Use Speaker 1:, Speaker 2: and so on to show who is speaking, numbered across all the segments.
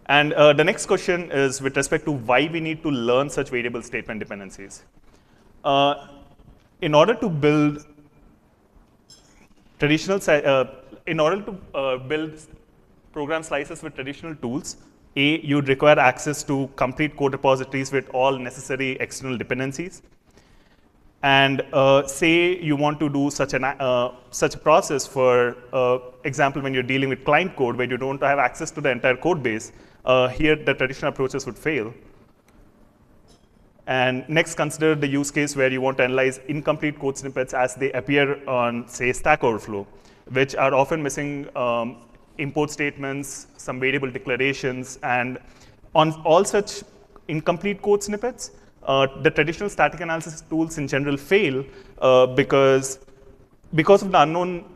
Speaker 1: And the next question is with respect to why we need to learn such variable statement dependencies. In order to build build program slices with traditional tools, you'd require access to complete code repositories with all necessary external dependencies. And say you want to do such a process for example, when you're dealing with client code where you don't have access to the entire code base, here the traditional approaches would fail. And next, consider the use case where you want to analyze incomplete code snippets as they appear on, say, Stack Overflow, which are often missing import statements, some variable declarations, and on all such incomplete code snippets, the traditional static analysis tools in general fail because of the unknown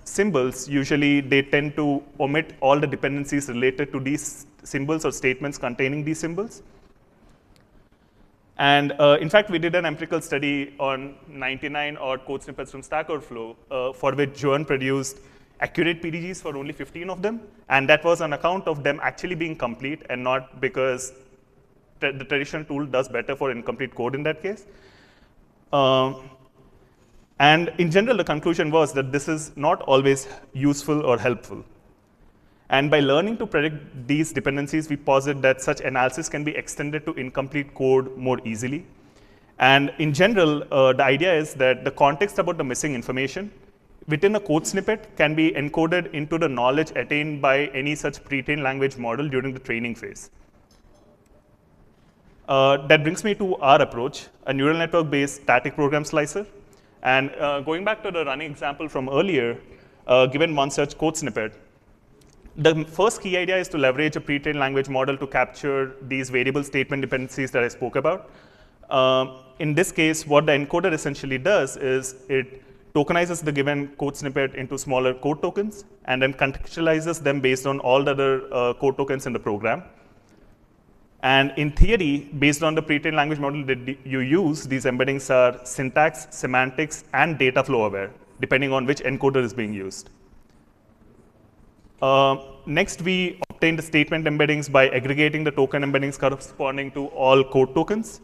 Speaker 1: symbols. Usually, they tend to omit all the dependencies related to these symbols or statements containing these symbols. And in fact, we did an empirical study on 99 odd code snippets from Stack Overflow, for which Nguyen produced accurate PDGs for only 15 of them. And that was on account of them actually being complete and not because the traditional tool does better for incomplete code in that case. And in general, the conclusion was that this is not always useful or helpful. And by learning to predict these dependencies, we posit that such analysis can be extended to incomplete code more easily. And in general, the idea is that the context about the missing information within a code snippet can be encoded into the knowledge attained by any such pre-trained language model during the training phase. That brings me to our approach, a neural network-based static program slicer. And going back to the running example from earlier, given one such code snippet, the first key idea is to leverage a pre-trained language model to capture these variable statement dependencies that I spoke about. In this case, what the encoder essentially does is it tokenizes the given code snippet into smaller code tokens and then contextualizes them based on all the other code tokens in the program. And in theory, based on the pre-trained language model that you use, these embeddings are syntax, semantics, and data flow aware, depending on which encoder is being used. Next, we obtain the statement embeddings by aggregating the token embeddings corresponding to all code tokens.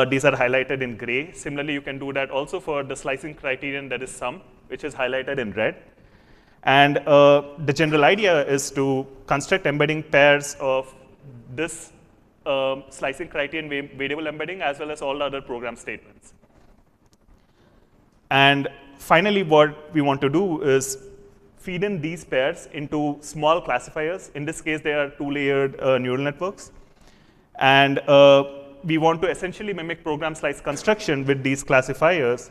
Speaker 1: These are highlighted in gray. Similarly, you can do that also for the slicing criterion that is sum, which is highlighted in red. And the general idea is to construct embedding pairs of this slicing criterion variable embedding as well as all the other program statements. And finally, what we want to do is feed in these pairs into small classifiers. In this case, they are two-layered neural networks. And we want to essentially mimic program slice construction with these classifiers,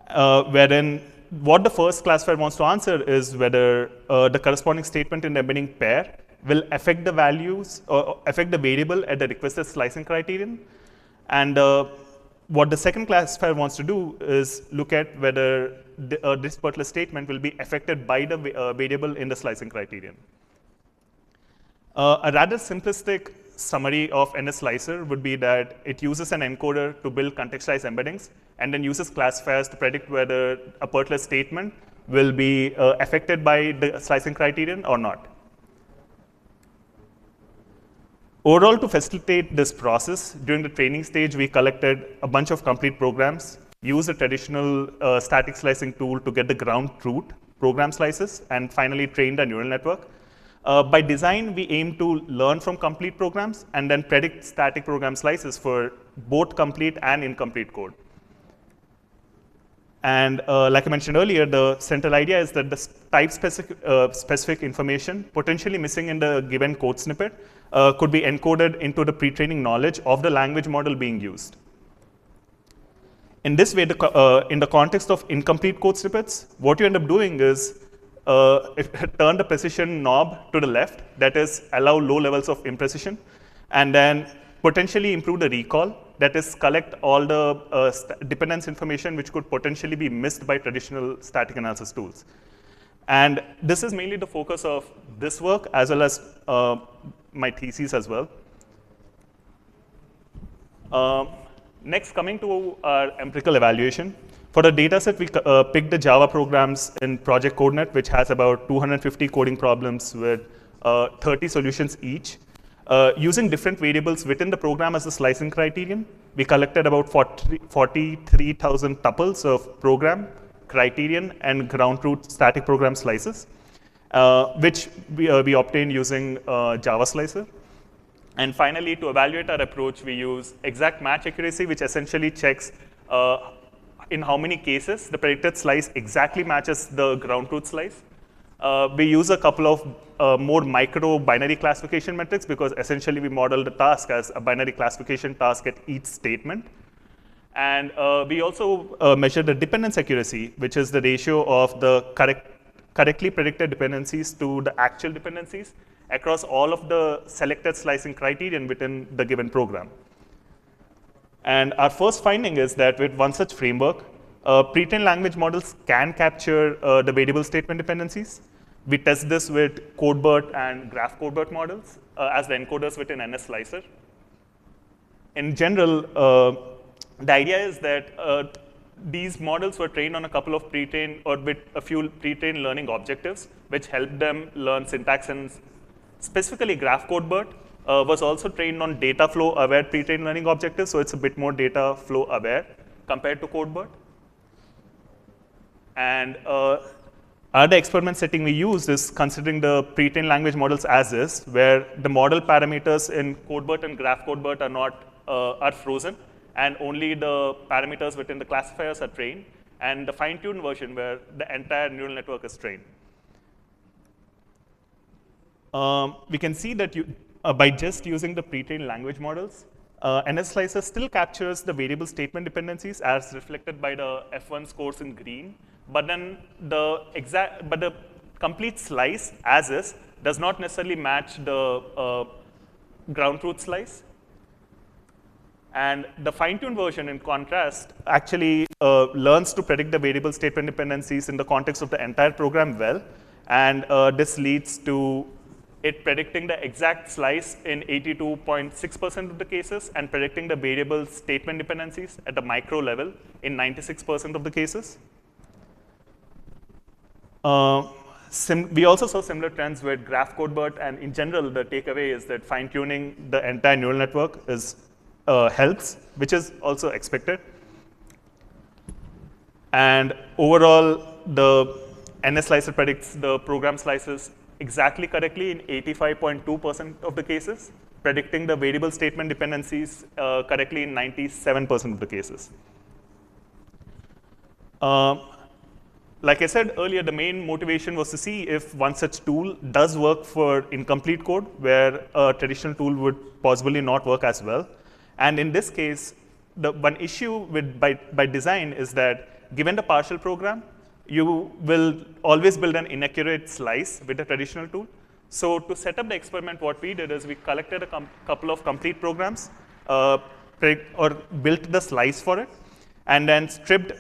Speaker 1: wherein what the first classifier wants to answer is whether the corresponding statement in the embedding pair will affect the values or affect the variable at the requested slicing criterion. And what the second classifier wants to do is look at whether this particular statement will be affected by the variable in the slicing criterion. A rather simplistic summary of NS slicer would be that it uses an encoder to build contextualized embeddings and then uses classifiers to predict whether a particular statement will be affected by the slicing criterion or not. Overall, to facilitate this process, during the training stage, we collected a bunch of complete programs, used a traditional static slicing tool to get the ground truth program slices, and finally trained a neural network. By design, we aim to learn from complete programs and then predict static program slices for both complete and incomplete code. And like I mentioned earlier, the central idea is that the type-specific information potentially missing in the given code snippet could be encoded into the pre-training knowledge of the language model being used. In this way, in the context of incomplete code snippets, what you end up doing is turn the precision knob to the left, that is, allow low levels of imprecision, and then potentially improve the recall, that is, collect all the dependence information which could potentially be missed by traditional static analysis tools. And this is mainly the focus of this work as well as my thesis as well. Next, coming to our empirical evaluation. For the data set, we picked the Java programs in Project CodeNet, which has about 250 coding problems with 30 solutions each. Using different variables within the program as a slicing criterion, we collected about 43,000 tuples of program, criterion, and ground truth static program slices, which we obtained using Java Slicer. And finally, to evaluate our approach, we use exact match accuracy, which essentially checks in how many cases the predicted slice exactly matches the ground truth slice. We use a couple of more micro binary classification metrics because essentially we model the task as a binary classification task at each statement. And we also measure the dependence accuracy, which is the ratio of the correctly predicted dependencies to the actual dependencies across all of the selected slicing criterion within the given program. And our first finding is that with one such framework, pre-trained language models can capture the variable statement dependencies. We test this with CodeBERT and Graph CodeBERT models as the encoders within NS Slicer. In general, the idea is that these models were trained on a couple of pre-trained or with a few pre-trained learning objectives, which helped them learn syntax. And specifically, Graph CodeBERT was also trained on data flow aware pre-trained learning objectives, so it's a bit more data flow aware compared to CodeBERT. And other experiment setting we use is considering the pre-trained language models as is, where the model parameters in CodeBERT and Graph CodeBERT are frozen, and only the parameters within the classifiers are trained, and the fine-tuned version where the entire neural network is trained. We can see that by just using the pre-trained language models, NS Slicer still captures the variable statement dependencies as reflected by the F1 scores in green, but then the complete slice as is does not necessarily match the ground truth slice. And the fine-tuned version, in contrast, actually learns to predict the variable statement dependencies in the context of the entire program well, and this leads to it predicting the exact slice in 82.6% of the cases and predicting the variable statement dependencies at the micro level in 96% of the cases. We also saw similar trends with Graph CodeBERT, and in general, the takeaway is that fine-tuning the entire neural network helps, which is also expected. And overall, the NS Slicer predicts the program slices exactly correctly in 85.2% of the cases, predicting the variable statement dependencies correctly in 97% of the cases. Like I said earlier, the main motivation was to see if one such tool does work for incomplete code, where a traditional tool would possibly not work as well. And in this case, the one issue by design is that given the partial program, you will always build an inaccurate slice with a traditional tool. So to set up the experiment, what we did is we collected a couple of complete programs or built the slice for it, and then stripped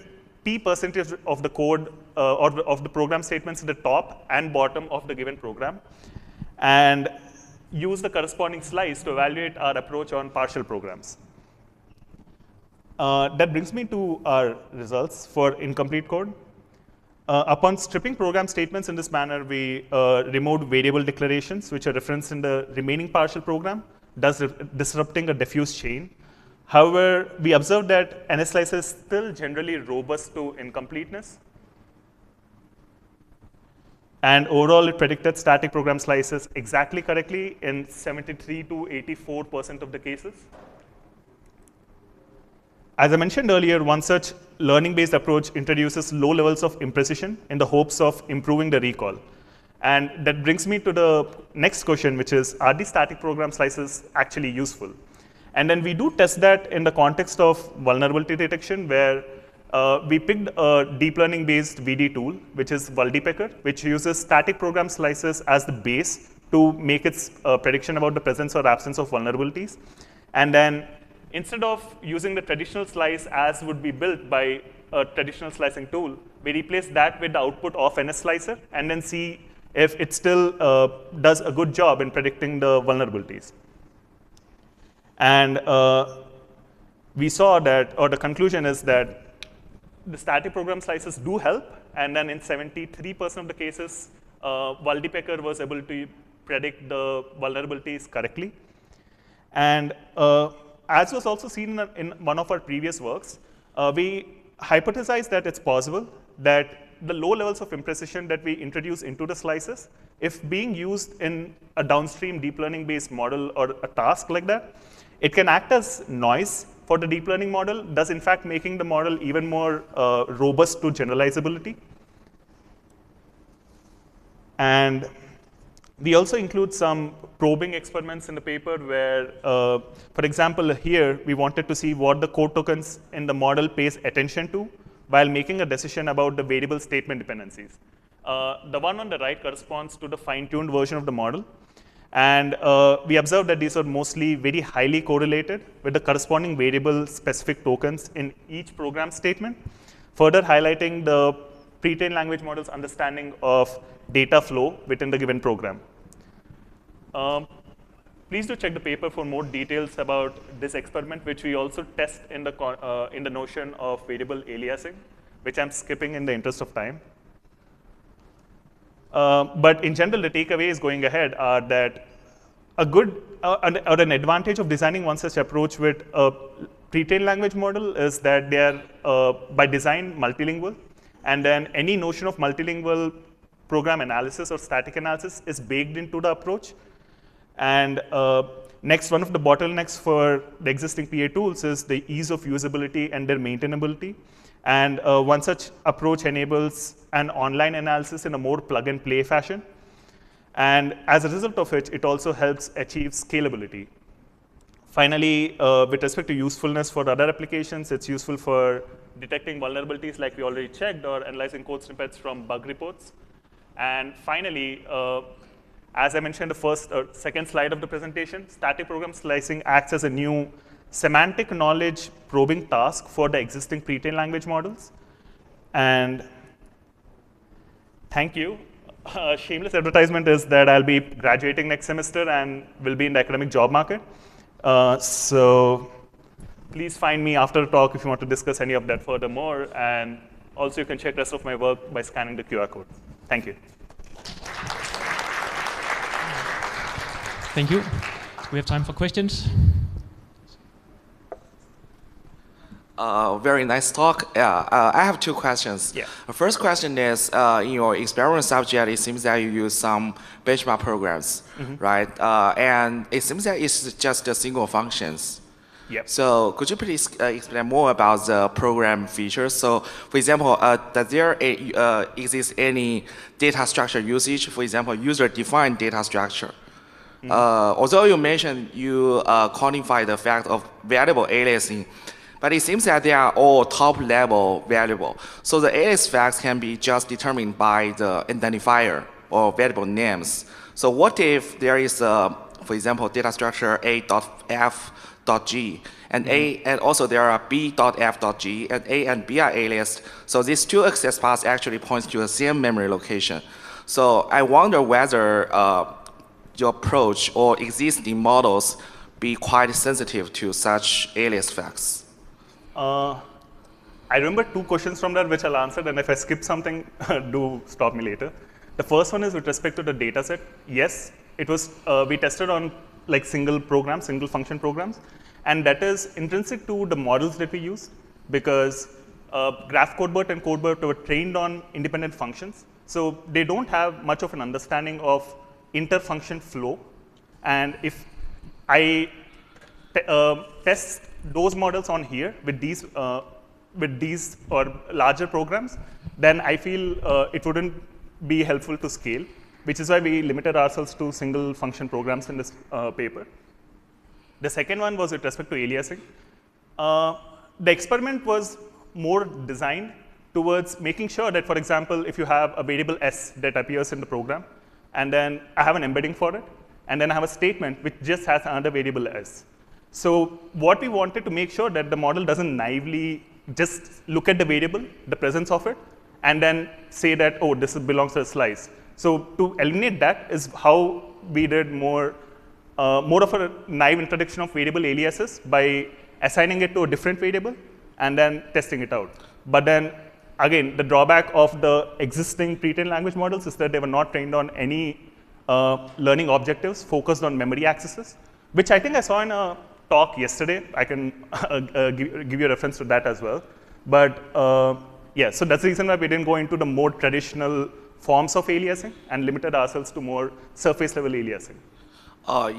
Speaker 1: P% of the code or of the program statements at the top and bottom of the given program, and use the corresponding slice to evaluate our approach on partial programs. That brings me to our results for incomplete code. Upon stripping program statements in this manner, we removed variable declarations, which are referenced in the remaining partial program, thus disrupting a diffuse chain. However, we observed that NS Slicer is still generally robust to incompleteness. And overall, it predicted static program slices exactly correctly in 73 to 84% of the cases. As I mentioned earlier, one such learning-based approach introduces low levels of imprecision in the hopes of improving the recall. And that brings me to the next question, which is, are these static program slices actually useful? And then we do test that in the context of vulnerability detection, where we picked a deep learning-based VD tool, which is Vuldepecker, which uses static program slices as the base to make its prediction about the presence or absence of vulnerabilities. And then instead of using the traditional slice as would be built by a traditional slicing tool, we replace that with the output of NS Slicer and then see if it still does a good job in predicting the vulnerabilities. And we saw that, or the conclusion is that the static program slices do help, and then in 73% of the cases, Vuldepecker was able to predict the vulnerabilities correctly. And as was also seen in one of our previous works, we hypothesized that it's possible that the low levels of imprecision that we introduce into the slices, if being used in a downstream deep learning based model or a task like that, it can act as noise for the deep learning model, thus in fact making the model even more robust to generalizability. And we also include some probing experiments in the paper where, for example, here we wanted to see what the code tokens in the model pays attention to while making a decision about the variable statement dependencies. The one on the right corresponds to the fine-tuned version of the model. And we observed that these are mostly very highly correlated with the corresponding variable specific tokens in each program statement, further highlighting the pre-trained language model's understanding of data flow within the given program. Please do check the paper for more details about this experiment, which we also test in the notion of variable aliasing, which I'm skipping in the interest of time. But in general, the takeaways going ahead are that a good or an advantage of designing one such approach with a pre-trained language model is that they are, by design, multilingual. And then any notion of multilingual program analysis or static analysis is baked into the approach. And next, one of the bottlenecks for the existing PA tools is the ease of usability and their maintainability. And one such approach enables an online analysis in a more plug-and-play fashion. And as a result of which, it also helps achieve scalability. Finally, with respect to usefulness for other applications, it's useful for detecting vulnerabilities like we already checked, or analyzing code snippets from bug reports. And finally, as I mentioned, the first or second slide of the presentation, static program slicing acts as a new semantic knowledge probing task for the existing pre-trained language models. And thank you. Shameless advertisement is that I'll be graduating next semester and will be in the academic job market. So please find me after the talk if you want to discuss any of that furthermore. And also, you can check the rest of my work by scanning the QR code. Thank you.
Speaker 2: Thank you. We have time for questions.
Speaker 3: Very nice talk. Yeah, I have two questions.
Speaker 1: Yeah.
Speaker 3: The first question is, in your experiment subject, it seems that you use some benchmark programs, right? And it seems that it's just a single functions.
Speaker 1: Yep.
Speaker 3: So could you please explain more about the program features? So for example, does there exist any data structure usage? For example, user-defined data structure. Although you mentioned you quantify the fact of variable aliasing, but it seems that they are all top-level variable. So the alias facts can be just determined by the identifier or variable names. So what if there is, for example, data structure a.f.g, and and also there are b.f.g, and a and b are aliased. So these two access paths actually points to the same memory location. So I wonder whether your approach or existing models be quite sensitive to such alias facts.
Speaker 1: I remember two questions from that which I'll answer, and if I skip something, do stop me later. The first one is with respect to the data set. Yes, it was, we tested on like single programs, single function programs, and that is intrinsic to the models that we use, because Graph CodeBERT and CodeBERT were trained on independent functions. So they don't have much of an understanding of inter-function flow. And if I test those models on here with these or larger programs, then I feel it wouldn't be helpful to scale, which is why we limited ourselves to single function programs in this paper. The second one was with respect to aliasing. The experiment was more designed towards making sure that, for example, if you have a variable s that appears in the program, and then I have an embedding for it, and then I have a statement which just has another variable s. So what we wanted to make sure that the model doesn't naively just look at the variable, the presence of it, and then say that, oh, this belongs to a slice. So to eliminate that is how we did more of a naive introduction of variable aliases by assigning it to a different variable and then testing it out. But then again, the drawback of the existing pre-trained language models is that they were not trained on any learning objectives focused on memory accesses. which I think I saw in a talk yesterday. I can give you a reference to that as well. But yeah, so that's the reason why we didn't go into the more traditional forms of aliasing and limited ourselves to more surface level aliasing.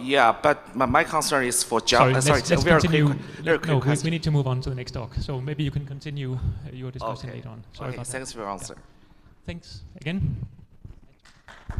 Speaker 3: Yeah, but my concern is for
Speaker 2: Sorry,
Speaker 3: Java.
Speaker 2: let's continue.
Speaker 3: We
Speaker 2: we need to move on to the next talk. So maybe you can continue your discussion later on. Sorry about that.
Speaker 3: Thanks for your answer.
Speaker 2: Yeah. Thanks again.